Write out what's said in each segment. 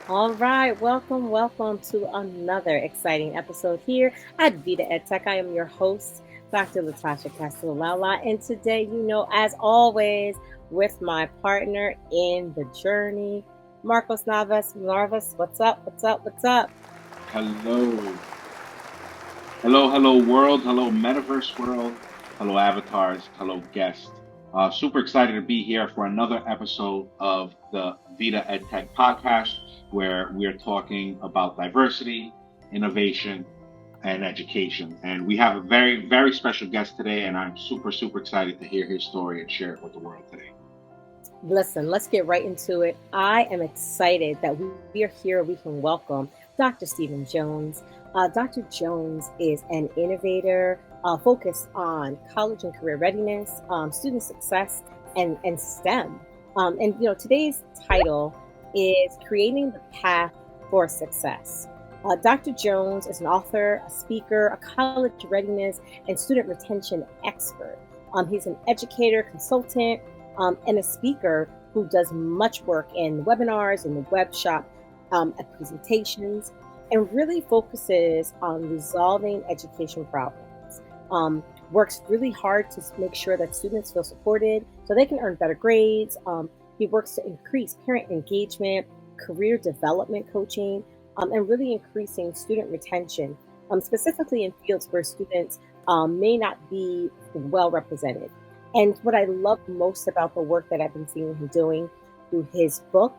All right, welcome to another exciting episode here at Vida Edtech. I am your host, Dr. Latasha Castellala, and today, as always, with my partner in the journey, Marcos Navas. Narvas, what's up? What's up? What's up? Hello. Hello, world. Hello, metaverse world. Hello, avatars. Hello, guests. Super excited to be here for another episode of the Vida Edtech podcast, where we're talking about diversity, innovation, and education. And we have a very, very special guest today, and I'm super excited to hear his story and share it with the world today. Listen, let's get right into it. I am excited that we are here. We can welcome Dr. Stephen Jones. Dr. Jones is an innovator focused on college and career readiness, student success, and STEM. Today's title is Creating the Path for Success. Dr. Jones is an author, a speaker, a college readiness and student retention expert. He's an educator, consultant, and a speaker who does much work in webinars and the web shop at presentations and really focuses on resolving education problems. Works really hard to make sure that students feel supported so they can earn better grades. He works to increase parent engagement, career development coaching, and really increasing student retention, specifically in fields where students may not be well represented. And what I love most about the work that I've been seeing him doing through his book,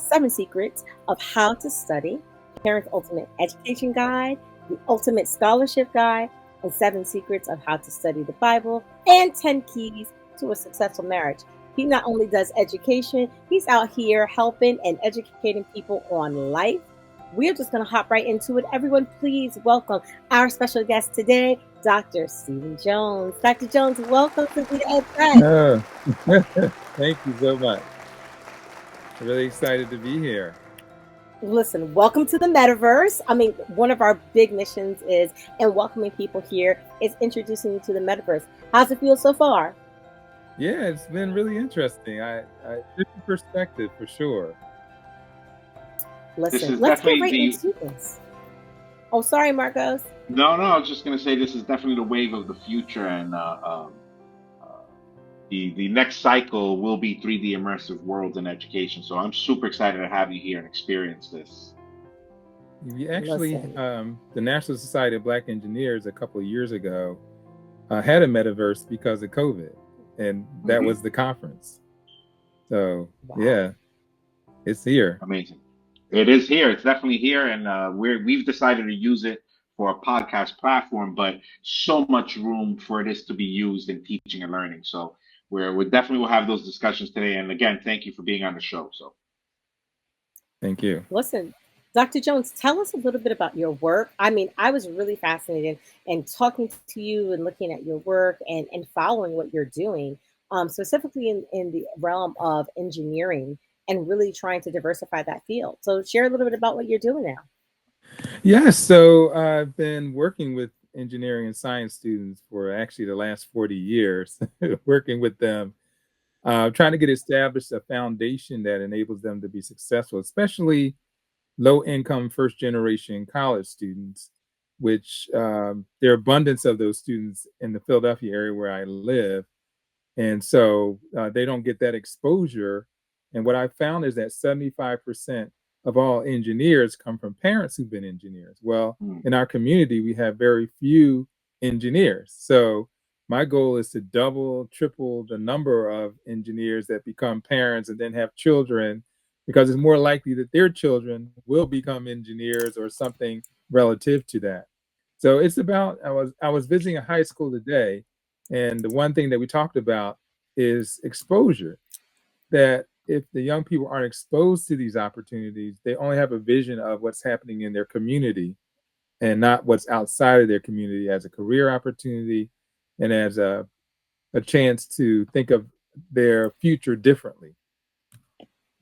Seven Secrets of How to Study, Parents' Ultimate Education Guide, The Ultimate Scholarship Guide, and Seven Secrets of How to Study the Bible, and 10 Keys to a Successful Marriage. He not only does education, he's out here helping and educating people on life. We're just going to hop right into it. Everyone, please welcome our special guest today, Dr. Stephen Jones. Dr. Jones, welcome to the Edtech. Oh, thank you so much. Really excited to be here. Listen, welcome to the metaverse. I mean, one of our big missions is, and welcoming people here, is introducing you to the metaverse. How's it feel so far? Yeah, it's been really interesting. Different perspective for sure. This Listen, is let's get definitely right the into this. Oh, sorry, Marcos. no. I was just gonna say this is definitely the wave of the future, and uh, the next cycle will be 3D immersive worlds in education. So I'm super excited to have you here and experience this. You actually, Listen. the National Society of Black Engineers a couple of years ago had a metaverse because of COVID, and that Hmm. was the conference. So Wow. yeah, it's here. Amazing. It is here. It's definitely here, and we've decided to use it for a podcast platform, but so much room for this to be used in teaching and learning. So we definitely will have those discussions today. And again, thank you for being on the show. So Thank you. Listen, Dr. Jones, tell us a little bit about your work. I mean, I was really fascinated in talking to you and looking at your work and following what you're doing, specifically in the realm of engineering and really trying to diversify that field. So, share a little bit about what you're doing now. Yes, so I've been working with engineering and science students for actually the last 40 years, working with them, trying to get established a foundation that enables them to be successful, especially low income first generation college students, which there are abundance of those students in the Philadelphia area where I live. And so they don't get that exposure. And what I found is that 75% of all engineers come from parents who've been engineers. Well, mm, in our community, we have very few engineers. So my goal is to double, triple the number of engineers that become parents and then have children, because it's more likely that their children will become engineers or something relative to that. So it's about, I was visiting a high school today, and the one thing that we talked about is exposure. That if the young people aren't exposed to these opportunities, they only have a vision of what's happening in their community and not what's outside of their community as a career opportunity and as a chance to think of their future differently.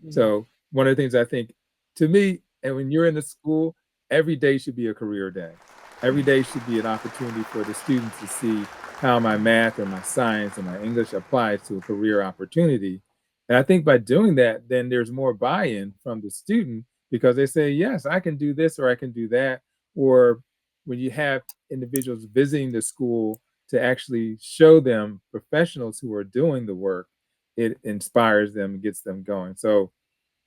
Mhm. So one of the things I think, to me, and when you're in the school, every day should be a career day. Every day should be an opportunity for the students to see how my math or my science and my English applies to a career opportunity. And I think by doing that, then there's more buy-in from the student because they say, yes, I can do this or I can do that. Or when you have individuals visiting the school to actually show them professionals who are doing the work, it inspires them and gets them going. So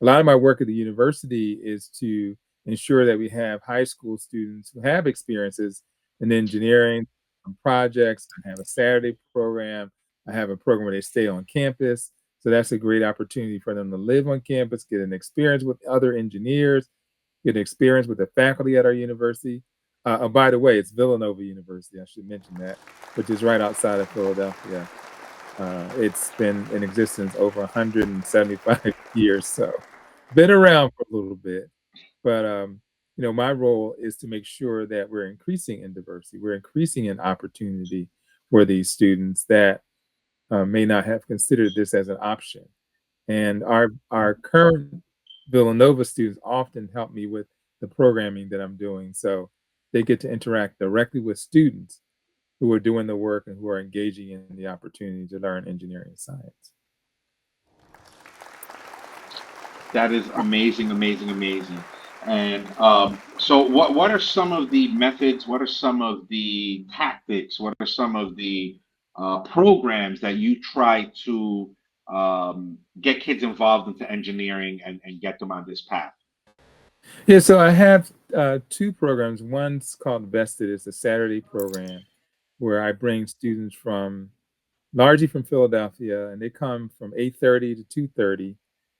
a lot of my work at the university is to ensure that we have high school students who have experiences in engineering on projects. I have a Saturday program. I have a program where they stay on campus. So that's a great opportunity for them to live on campus, get an experience with other engineers, get an experience with the faculty at our university. Oh, by the way, it's Villanova University. I should mention that, which is right outside of Philadelphia. It's been in existence over 175 years, so been around for a little bit. But my role is to make sure that we're increasing in diversity, we're increasing in opportunity for these students that may not have considered this as an option. And our current Villanova students often help me with the programming that I'm doing, so they get to interact directly with students who are doing the work and who are engaging in the opportunity to learn engineering and science. That is amazing, amazing, amazing. And so, what are some of the methods? What are some of the tactics? What are some of the programs that you try to get kids involved into engineering and get them on this path? Yeah, so I have two programs. One's called Vested. It's a Saturday program where I bring students from largely from Philadelphia, and they come from 8:30 to 2:30,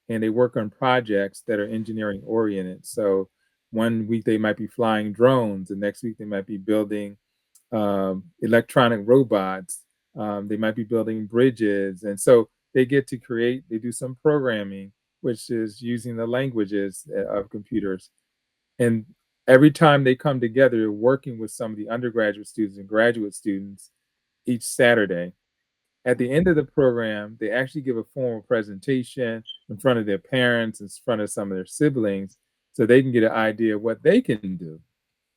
and they work on projects that are engineering oriented. So one week they might be flying drones, the next week they might be building electronic robots. They might be building bridges, and so they get to create. They do some programming, which is using the languages of computers. And every time they come together, they're working with some of the undergraduate students and graduate students each Saturday. At the end of the program, they actually give a formal presentation in front of their parents, in front of some of their siblings, so they can get an idea of what they can do.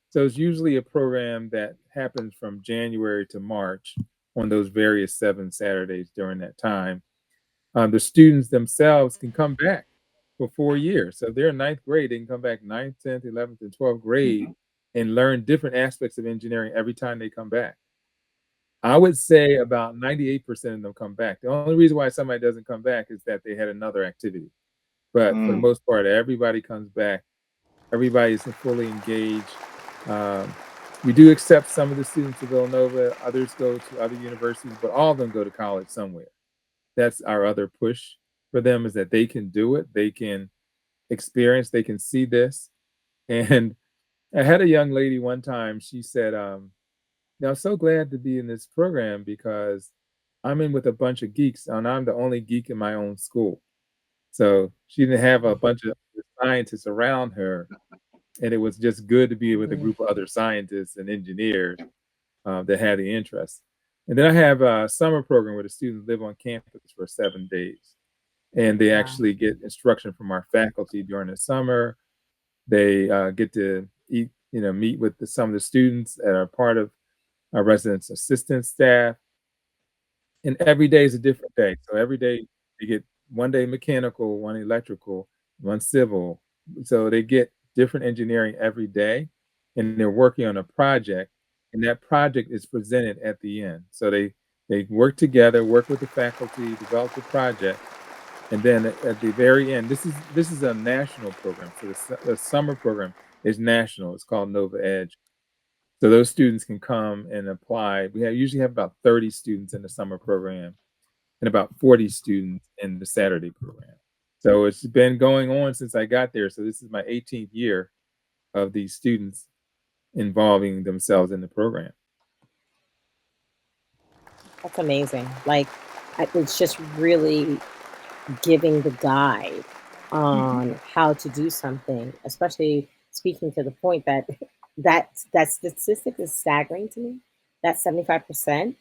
So it's usually a program that happens from January to March on those various 7 Saturdays during that time. The students themselves can come back for 4 years. So if they're in ninth grade, they can come back ninth, 10th, 11th, and 12th grade Hmm. and learn different aspects of engineering every time they come back. I would say about 98% of them come back. The only reason why somebody doesn't come back is that they had another activity. But for the Mm. most part, everybody comes back. Everybody is fully engaged. Um, we do accept some of the students to Villanova, others go to other universities, but all of them go to college somewhere. That's our other push for them, is that they can do it, they can experience, they can see this. And I had a young lady one time, she said, I'm so glad to be in this program because I'm in with a bunch of geeks and I'm the only geek in my own school. So she didn't have a bunch of scientists around her. And it was just good to be with a Mhm. group of other scientists and engineers that had the interest. And then I have a summer program where the students live on campus for 7 days. And they Wow. actually get instruction from our faculty during the summer. They get to meet with some of the students that are part of our residence assistant staff. And every day is a different day. So every day they get one day mechanical, one electrical, one civil. So they get different engineering every day, and they're working on a project, and that project is presented at the end. So they work together, work with the faculty, develop the project, and then at the very end, this is a national program. So the summer program is national. It's called Nova Edge. So those students can come and apply. Usually have about 30 students in the summer program and about 40 students in the Saturday program. So it's been going on since I got there. So this is my 18th year of these students involving themselves in the program. That's amazing. Like, it's just really giving the guide Hmm. on how to do something, especially speaking to the point that that statistic is staggering to me. That 75%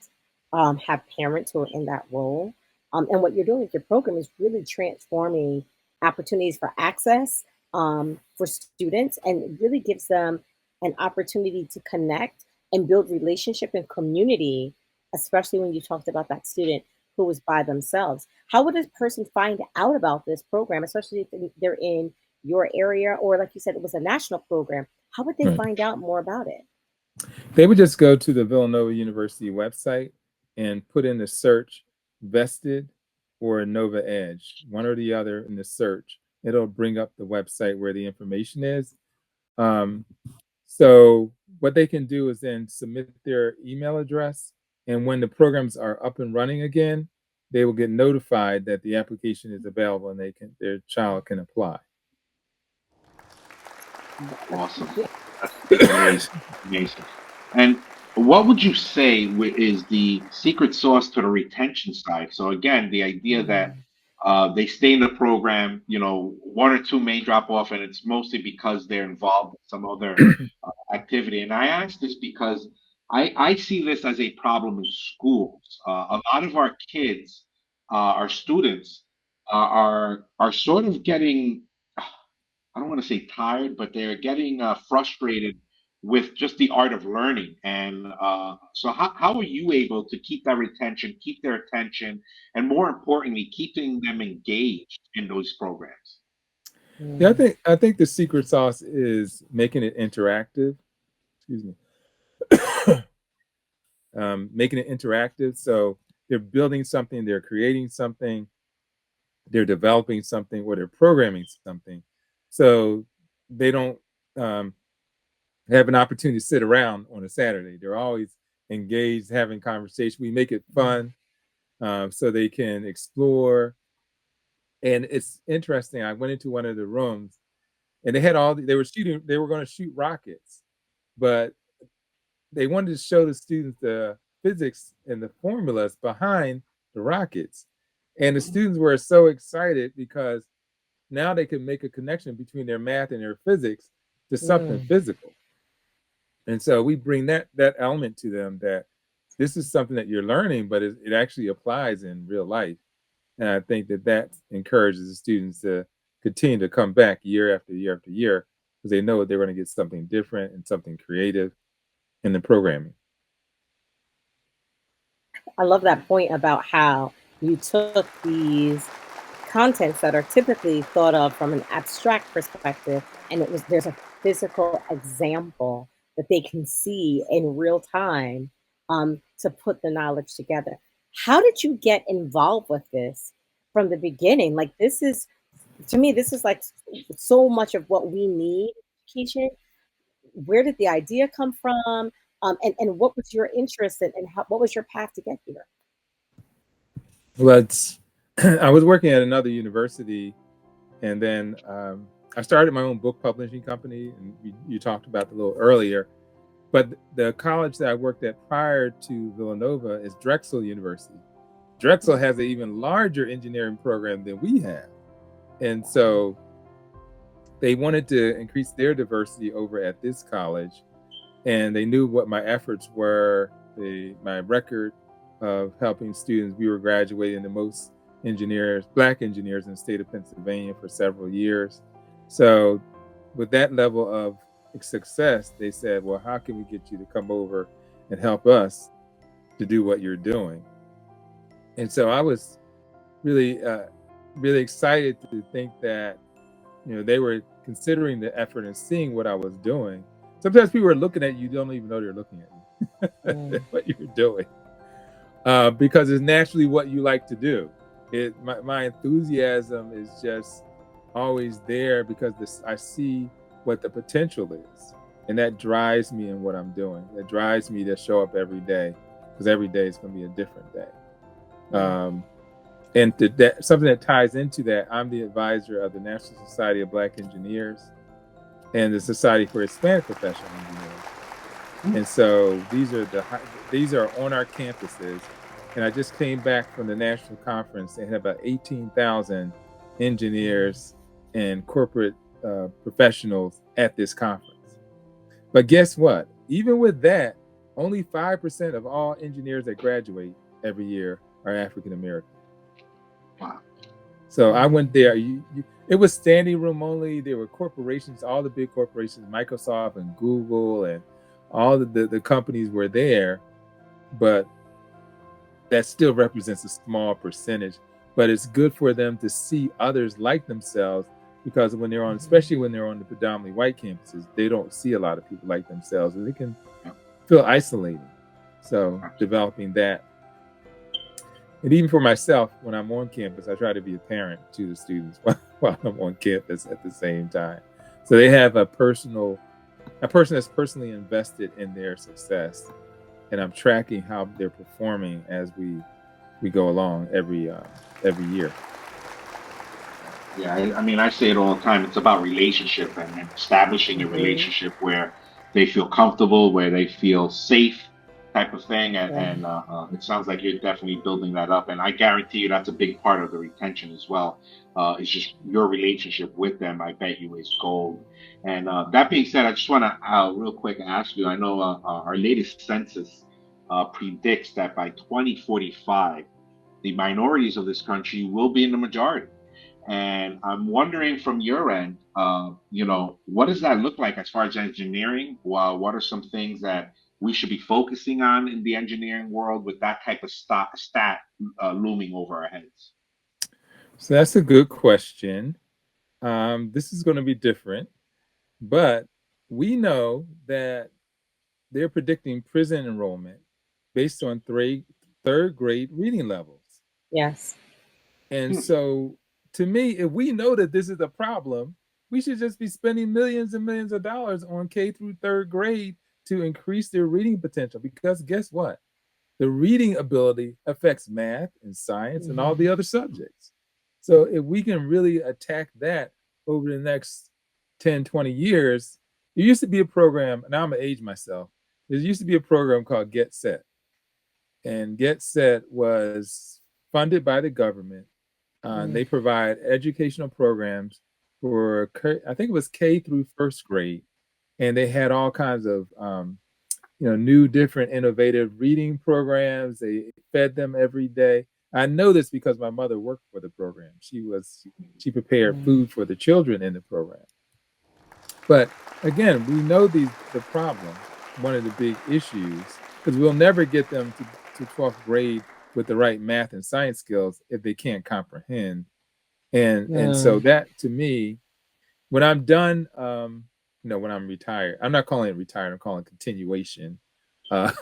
have parents who are in that role. And what you're doing with your program is really transforming opportunities for access for students, and it really gives them an opportunity to connect and build relationship and community, especially when you talked about that student who was by themselves. How would a person find out about this program, especially if they're in your area, or like you said, it was a national program? How would they Right. find out more about it? They would just go to the Villanova University website and put in the search vested or Nova Edge, one or the other in the search. It'll bring up the website where the information is. Um, so what they can do is then submit their email address, and when the programs are up and running again, they will get notified that the application is available and their child can apply. Awesome. That's amazing. Amazing. And what would you say is the secret sauce to the retention side? So again, the idea that Mm, they stay in the program, one or two may drop off, and it's mostly because they're involved in some other activity. And I ask this because I see this as a problem in schools. A lot of our kids, our students, are sort of getting, I don't want to say tired, but they're getting frustrated with just the art of learning. And so, how are you able to keep that retention, keep their attention, and more importantly, keeping them engaged in those programs? Yeah, mm, I think the secret sauce is making it interactive. Excuse me. Making it interactive. So they're building something, they're creating something, they're developing something, or they're programming something. So they don't um, have an opportunity to sit around on a Saturday. They're always engaged, having conversation. We make it mm, fun so they can explore. And it's interesting. I went into one of the rooms, and they were going to shoot rockets, but they wanted to show the students the physics and the formulas behind the rockets. And the students were so excited because now they can make a connection between their math and their physics to something mm. physical. And so we bring that element to them, that this is something that you're learning, but it actually applies in real life. And I think that encourages the students to continue to come back year after year after year, because they know they're going to get something different and something creative in the programming. I love that point about how you took these contents that are typically thought of from an abstract perspective, and there's a physical example that they can see in real time, to put the knowledge together. How did you get involved with this from the beginning? Like, this is, to me, this is like so much of what we need in education. Where did the idea come from? And what was your interest in, and what was your path to get here? Well, I was working at another university, and then I started my own book publishing company, and you talked about it a little earlier. But the college that I worked at prior to Villanova is Drexel University. Drexel has an even larger engineering program than we have. And so they wanted to increase their diversity over at this college. And they knew what my efforts were, my record of helping students. We were graduating the most Black engineers in the state of Pennsylvania for several years. So with that level of success, they said, well, how can we get you to come over and help us to do what you're doing? And so I was really, really excited to think that, they were considering the effort and seeing what I was doing. Sometimes people are looking at you, don't even know they're looking at you, Mm, what you're doing, because it's naturally what you like to do. My enthusiasm is just always there because I see what the potential is, and that drives me in what I'm doing. That drives me to show up every day, because every day is going to be a different day. mm, Um, and something that ties into that, I'm the advisor of the National Society of Black Engineers and the Society for Hispanic Professional Engineers. And so these are on our campuses. And I just came back from the national conference. They had about 18,000 engineers and corporate professionals at this conference. But guess what? Even with that, only 5% of all engineers that graduate every year are African American. Wow. So I mm, went there. It was standing room only. There were corporations, all the big corporations, Microsoft and Google, and all the companies were there. But that still represents a small percentage, but it's good for them to see others like themselves, because when they're on, especially when they're on the predominantly white campuses, they don't see a lot of people like themselves, and they can feel isolated. So developing that. And even for myself, when I'm on campus, I try to be a parent to the students while I'm on campus at the same time. So they have a person that's personally invested in their success, and I'm tracking how they're performing as we go along every year. Yeah, I mean, I say it all the time. It's about relationship and establishing a relationship where they feel comfortable, where they feel safe, type of thing. And it sounds like you're definitely building that up. And I guarantee you that's a big part of the retention as well. It's just your relationship with them. I bet you is gold. And that being said, I just want to real quick ask you. I know our latest census predicts that by 2045, the minorities of this country will be in the majority. And I'm wondering from your end, what does that look like as far as engineering? Well, what are some things that we should be focusing on in the engineering world with that type of stat looming over our heads? So that's a good question. This is going to be different, but we know that they're predicting prison enrollment based on third grade reading levels. Yes. And so, to me, if we know that this is a problem, we should just be spending millions and millions of dollars on K through third grade to increase their reading potential. Because guess what? The reading ability affects math and science and all the other subjects. So if we can really attack that over the next 10, 20 years, there used to be a program, and I'm going to age myself. There used to be a program called Get Set. And Get Set was funded by the government. They provide educational programs for, I think it was K through first grade. And they had all kinds of new, different, innovative reading programs. They fed them every day. I know this because my mother worked for the program. She prepared food for the children in the program. But again, we know the problem, one of the big issues, because we'll never get them to 12th grade with the right math and science skills if they can't comprehend. And so that, to me, when I'm done, when I'm retired, I'm not calling it retired, I'm calling it continuation. I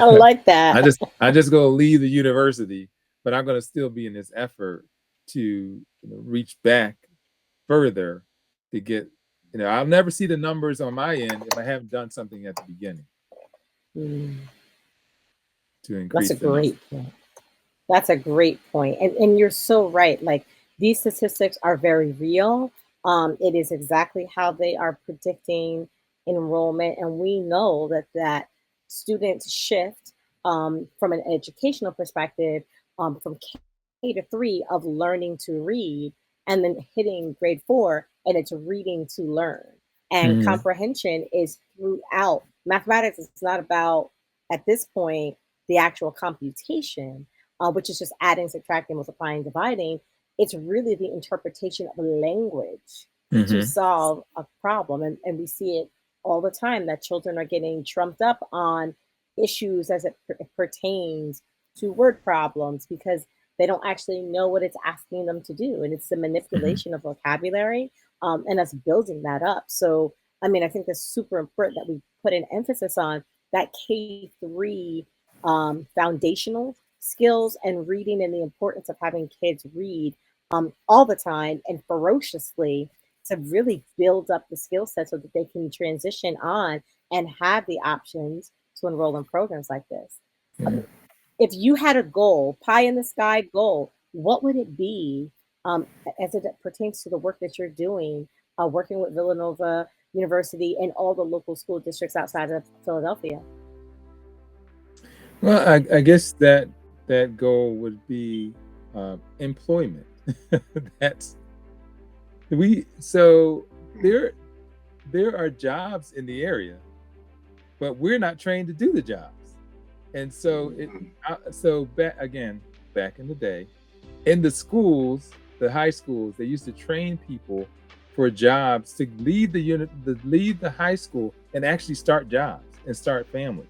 like that. I just go leave the university, but I'm going to still be in this effort to reach back further to get, I'll never see the numbers on my end if I haven't done something at the beginning to increase. That's a great point. That's a great point. And you're so right. Like, these statistics are very real. It is exactly how they are predicting enrollment. And we know that students shift from an educational perspective from K to 3 of learning to read, and then hitting grade 4, and it's reading to learn. And comprehension is throughout. Mathematics is not about, at this point, the actual computation, which is just adding, subtracting, multiplying, dividing. It's really the interpretation of language to solve a problem. And we see it all the time, that children are getting trumped up on issues as it pertains to word problems, because they don't actually know what it's asking them to do. And it's the manipulation of vocabulary and us building that up. So, I mean, I think that's super important that we put an emphasis on that K-3 foundational skills and reading, and the importance of having kids read all the time and ferociously to really build up the skill set so that they can transition on and have the options to enroll in programs like this. If you had a goal, pie in the sky goal, what would it be as it pertains to the work that you're doing, working with Villanova University and all the local school districts outside of Philadelphia? Well, I guess that goal would be employment. So there are jobs in the area, but we're not trained to do the jobs. And so back in the day, in the schools, the high schools, they used to train people for jobs to leave leave the high school and actually start jobs and start families.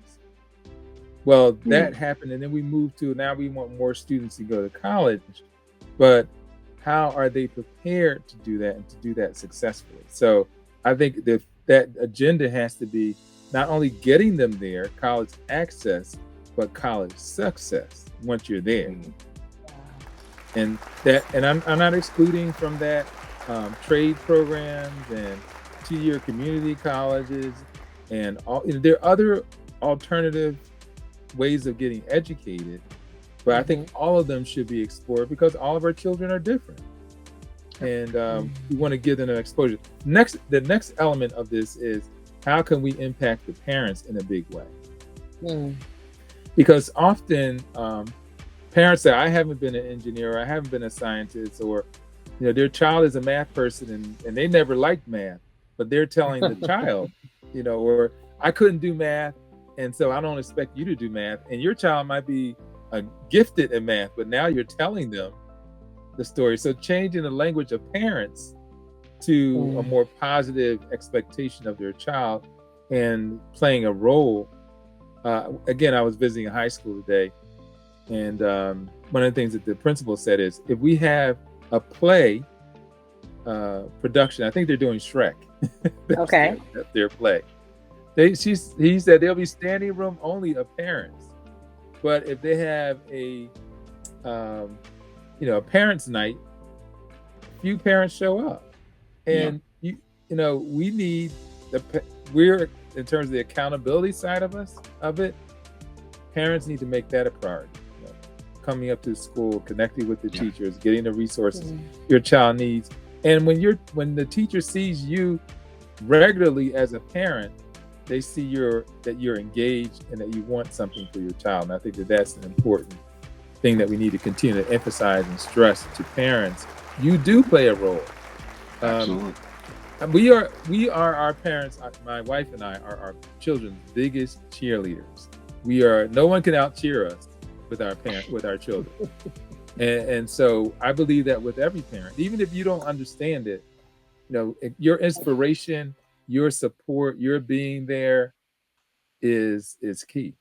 Well, that happened, and then we moved to now we want more students to go to college, but how are they prepared to do that and to do that successfully? So I think that agenda has to be not only getting them there, college access, but college success once you're there. And I'm not excluding from that trade programs and 2-year community colleges and all. There are other alternative ways of getting educated, but I think all of them should be explored because all of our children are different, and we want to give them an exposure. The next element of this is how can we impact the parents in a big way? Because often parents say, I haven't been an engineer, or I haven't been a scientist, or their child is a math person and they never liked math, but they're telling the child, or I couldn't do math, and so I don't expect you to do math. And your child might be gifted in math, but now you're telling them the story. So changing the language of parents to a more positive expectation of their child and playing a role. Again, I was visiting a high school today, and one of the things that the principal said is, if we have a play production, I think they're doing Shrek. That's their play. He said there'll be standing room only of parents, but if they have a parents' night, few parents show up, and we need we're in terms of the accountability side of it. Parents need to make that a priority. Coming up to school, connecting with the teachers, getting the resources your child needs, and when the teacher sees you regularly as a parent, they see that you're engaged and that you want something for your child. And I think that's an important thing that we need to continue to emphasize and stress to parents. You do play a role. Absolutely. We are our parents. My wife and I are our children's biggest cheerleaders. No one can out cheer us with our children. and so I believe that with every parent, even if you don't understand it, your inspiration, your support, your being there is key.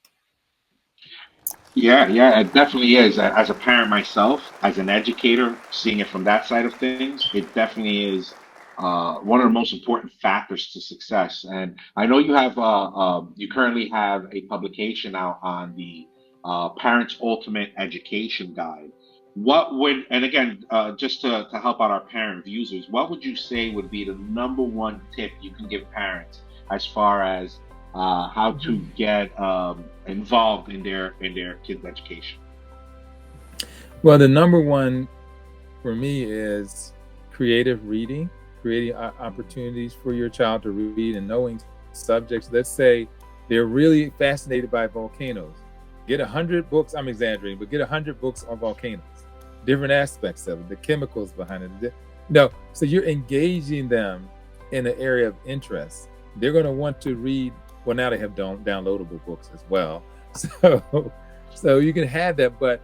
Yeah, it definitely is. As a parent myself, as an educator, seeing it from that side of things, it definitely is one of the most important factors to success. And I know you currently have a publication out on the Parents Ultimate Education Guide. And again, just to help out our parent users, what would you say would be the number one tip you can give parents as far as how to get involved in their kids' education? Well, the number one for me is creative reading, creating opportunities for your child to read and knowing subjects. Let's say they're really fascinated by volcanoes. Get 100 books, I'm exaggerating, but get 100 books on volcanoes, different aspects of it, the chemicals behind it. So you're engaging them in an area of interest. They're going to want to read. Well, now they have downloadable books as well. So you can have that, but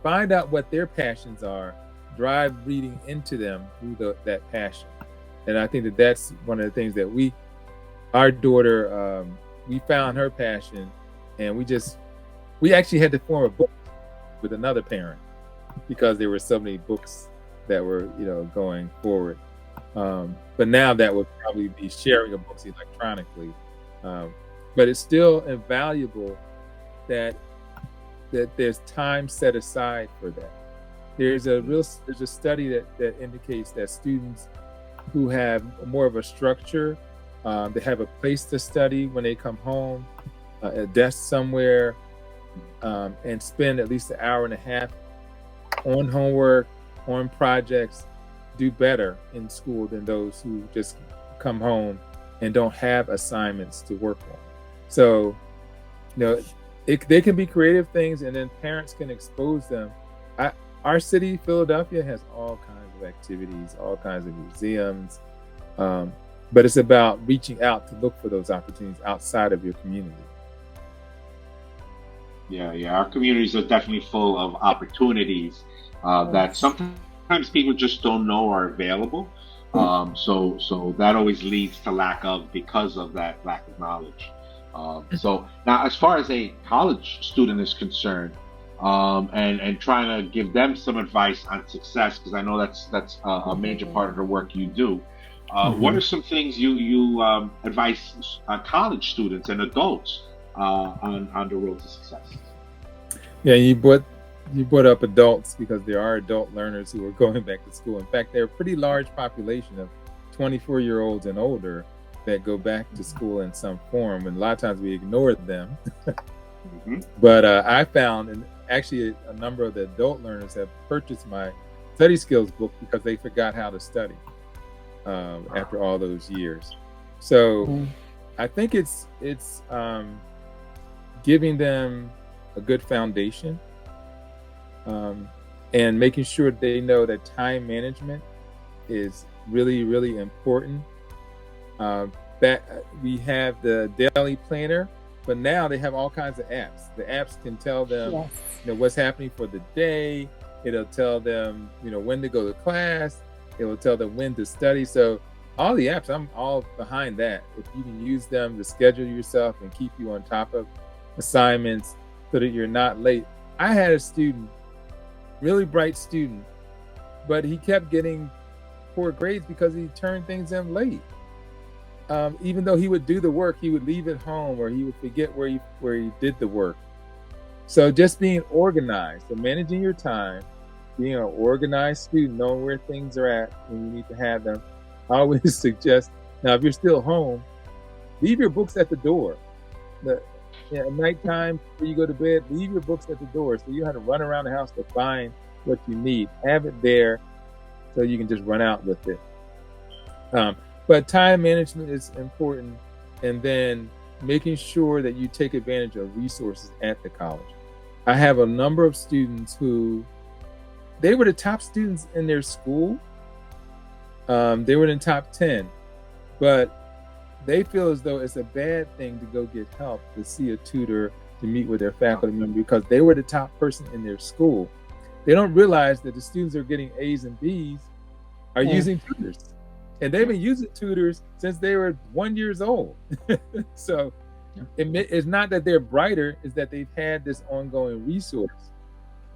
find out what their passions are, drive reading into them through that passion. And I think that's one of the things that our daughter, we found her passion, and we actually had to form a book with another parent because there were so many books that were, going forward. But now that would probably be sharing of books electronically. But it's still invaluable that there's time set aside for that. There's a study that indicates that students who have more of a structure, they have a place to study when they come home, a desk somewhere, and spend at least an hour and a half on homework, on projects, do better in school than those who just come home and don't have assignments to work on. So, they can be creative things, and then parents can expose them. Our city, Philadelphia, has all kinds of activities, all kinds of museums, but it's about reaching out to look for those opportunities outside of your community. Yeah. Our communities are definitely full of opportunities that sometimes people just don't know are available. So that always leads to because of that lack of knowledge. So now, as far as a college student is concerned, and trying to give them some advice on success, because I know that's a major part of the work you do. What Hmm. are some things you advise college students and adults on the road to success? Yeah, you brought up adults because there are adult learners who are going back to school. In fact, there are a pretty large population of 24-year-olds and older that go back to school in some form, and a lot of times we ignore them. Hmm. But I found, and actually a number of the adult learners have purchased my study skills book because they forgot how to study after all those years. So Mm. I think it's giving them a good foundation, um, and making sure they know that time management is really, really important. Uh, that we have the daily planner, but now they have all kinds of apps. The apps can tell them, Yes. what's happening for the day. It'll tell them, when to go to class. It will tell them when to study. So all the apps, I'm all behind that. If you can use them to schedule yourself and keep you on top of assignments so that you're not late. I had a student, really bright student, but he kept getting poor grades because he turned things in late. Even though he would do the work, he would leave it home, or he would forget where he did the work. So just being organized, so managing your time, being an organized student, knowing where things are at when you need to have them. I always suggest, now if you're still home, leave your books at the door. At nighttime, before you go to bed, leave your books at the door, so you have to run around the house to find what you need. Have it there so you can just run out with it. But time management is important, and then making sure that you take advantage of resources at the college. I have a number of students who, they were the top students in their school. They were in the top 10, but they feel as though it's a bad thing to go get help, to see a tutor, to meet with their faculty member, because they were the top person in their school. They don't realize that the students are getting A's and B's are Yeah. using tutors. And they've been using tutors since they were 1 year old. So it's not that they're brighter, it's that they've had this ongoing resource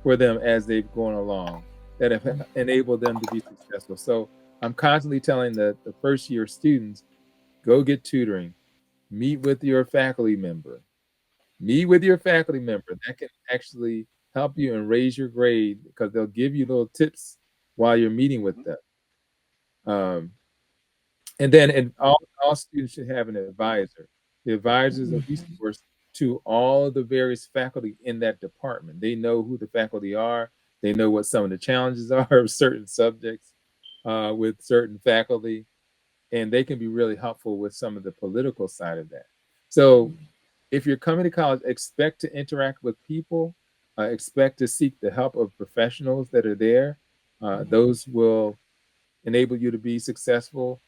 for them as they've gone along that have enabled them to be successful. So I'm constantly telling the first year students, go get tutoring, meet with your faculty member, that can actually help you and raise your grade, because they'll give you little tips while you're meeting with them. Um, and all students should have an advisor. The advisor is a resource to all of the various faculty in that department. They know who the faculty are. They know what some of the challenges are of certain subjects with certain faculty, and they can be really helpful with some of the political side of that. So if you're coming to college, expect to interact with people, expect to seek the help of professionals that are there. Those will enable you to be successful.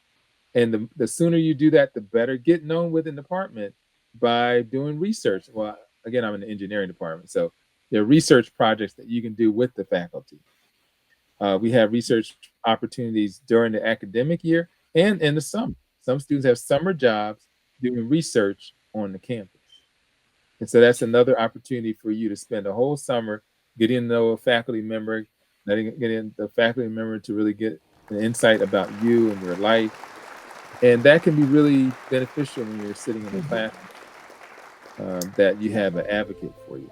And the sooner you do that, the better. Get known within the department by doing research. Well, again, I'm in the engineering department, so there are research projects that you can do with the faculty. We have research opportunities during the academic year and in the summer. Some students have summer jobs doing research on the campus. And so that's another opportunity for you to spend a whole summer getting to know a faculty member, getting the faculty member to really get an insight about you and your life. And that can be really beneficial when you're sitting in the class, that you have an advocate for you.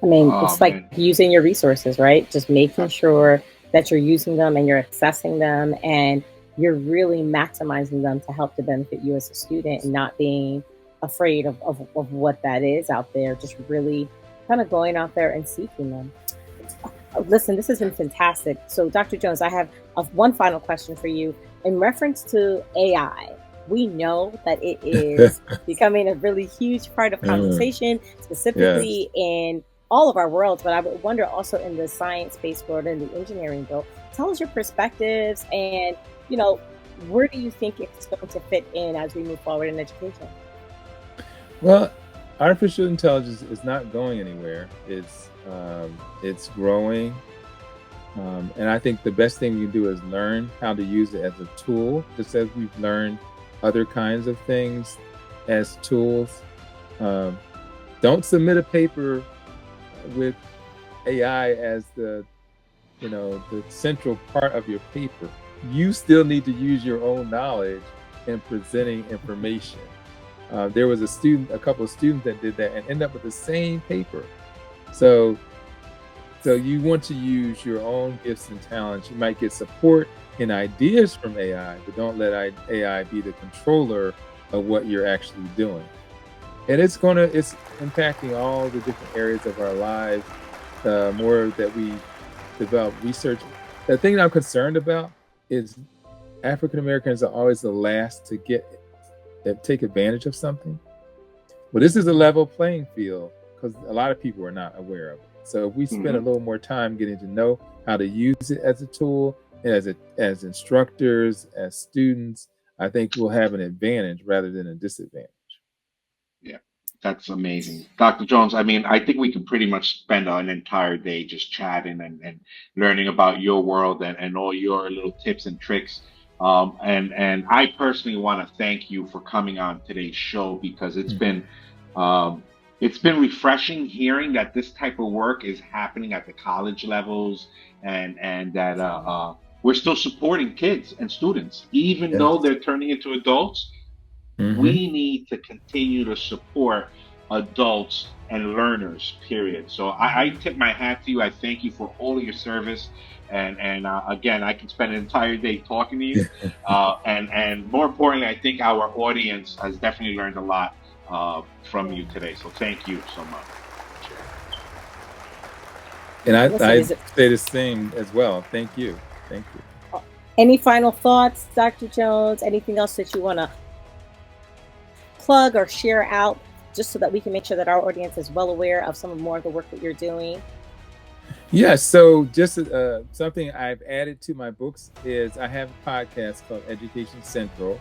I mean, Oh it's like man, using your resources, right? Just making absolutely. sure that you're using them and you're accessing them and you're really maximizing them to help to benefit you as a student, and not being afraid of what that is out there. Just really kind of going out there and seeking them. Listen, this has been fantastic. So, Dr. Jones, I have one final question for you. In reference to AI, we know that it is becoming a really huge part of Mm, conversation, yes. specifically in all of our worlds. But I would wonder also in the science-based world and the engineering world. Tell us your perspectives, and you know, where do you think it's going to fit in as we move forward in education? Well, artificial intelligence is not going anywhere. It's growing, and I think the best thing you can do is learn how to use it as a tool, just as we've learned other kinds of things as tools. Don't submit a paper with AI as the central part of your paper. You still need to use your own knowledge in presenting information. There was a couple of students that did that and ended up with the same paper. So you want to use your own gifts and talents. You might get support and ideas from AI, but don't let AI be the controller of what you're actually doing. And it's impacting all the different areas of our lives. The more that we develop research, the thing that I'm concerned about is African Americans are always the last to take advantage of something. Well, this is a level playing field because a lot of people are not aware of it. So if we spend a little more time getting to know how to use it as a tool, and as instructors, as students, I think we'll have an advantage rather than a disadvantage. Yeah, that's amazing. Dr. Jones, I mean, I think we could pretty much spend an entire day just chatting and learning about your world and all your little tips and tricks. And I personally want to thank you for coming on today's show because um, it's been refreshing hearing that this type of work is happening at the college levels and that we're still supporting kids and students, even though Yes. they're turning into adults. Mm-hmm. We need to continue to support adults and learners, period. So I tip my hat to you. I thank you for all of your service. And again, I can spend an entire day talking to you. And more importantly, I think our audience has definitely learned a lot from you today. So thank you so much. And Listen, I say the same as well. Thank you. Thank you. Any final thoughts, Dr. Jones? Anything else that you want to plug or share out, just so that we can make sure that our audience is well aware of some more of the work that you're doing? Yeah, so just something I've added to my books is I have a podcast called Education Central.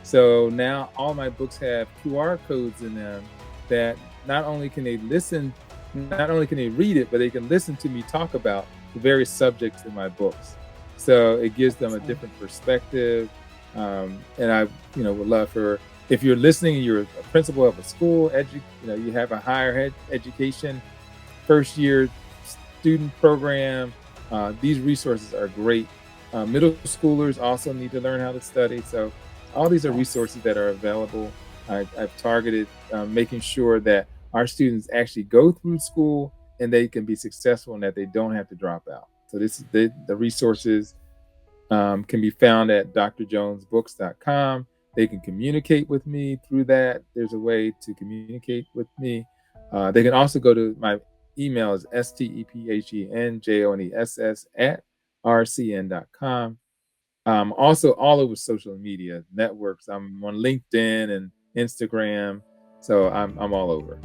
So now all my books have QR codes in them that not only can they read it, but they can listen to me talk about the various subjects in my books. So it gives them a different perspective. And I, would love for, if you're listening and you're a principal of a school, you have a higher education first year student program, these resources are great. Middle schoolers also need to learn how to study. So all these are resources that are available. I've targeted making sure that our students actually go through school and they can be successful and that they don't have to drop out. So the resources can be found at drjonesbooks.com. They can communicate with me through that. There's a way to communicate with me. They can also go to my email is stephenjones@rcn.com. Also all over social media networks. I'm on LinkedIn and Instagram. So I'm all over.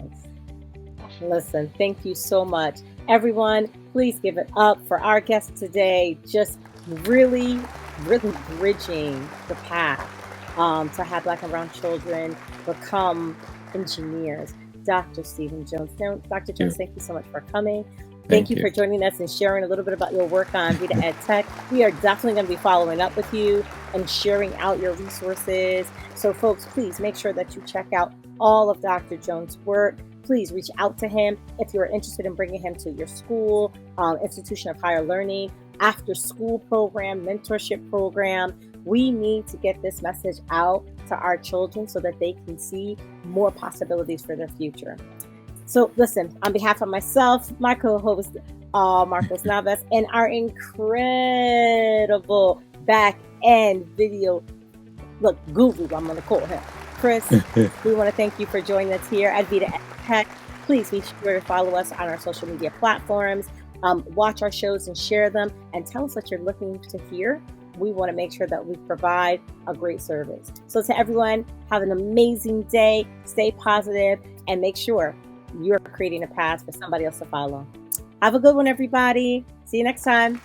Listen, thank you so much. Everyone, please give it up for our guest today. Just really, really bridging the path to have Black and Brown children become engineers. Dr. Stephen Jones. Dr. Jones, thank you so much for coming. Thank you for joining us and sharing a little bit about your work on Vida Edtech. We are definitely going to be following up with you and sharing out your resources. So folks, please make sure that you check out all of Dr. Jones' work. Please reach out to him if you're interested in bringing him to your school, institution of higher learning, after school program, mentorship program. We need to get this message out to our children so that they can see more possibilities for their future. So listen, on behalf of myself, my co-host, Marcos Navas, and our incredible back-end video, guru, I'm going to call him, Chris, we want to thank you for joining us here at Vida Edtech. Please be sure to follow us on our social media platforms, watch our shows and share them, and tell us what you're looking to hear. We want to make sure that we provide a great service. So to everyone, have an amazing day, stay positive, and make sure you're creating a path for somebody else to follow. Have a good one, everybody. See you next time.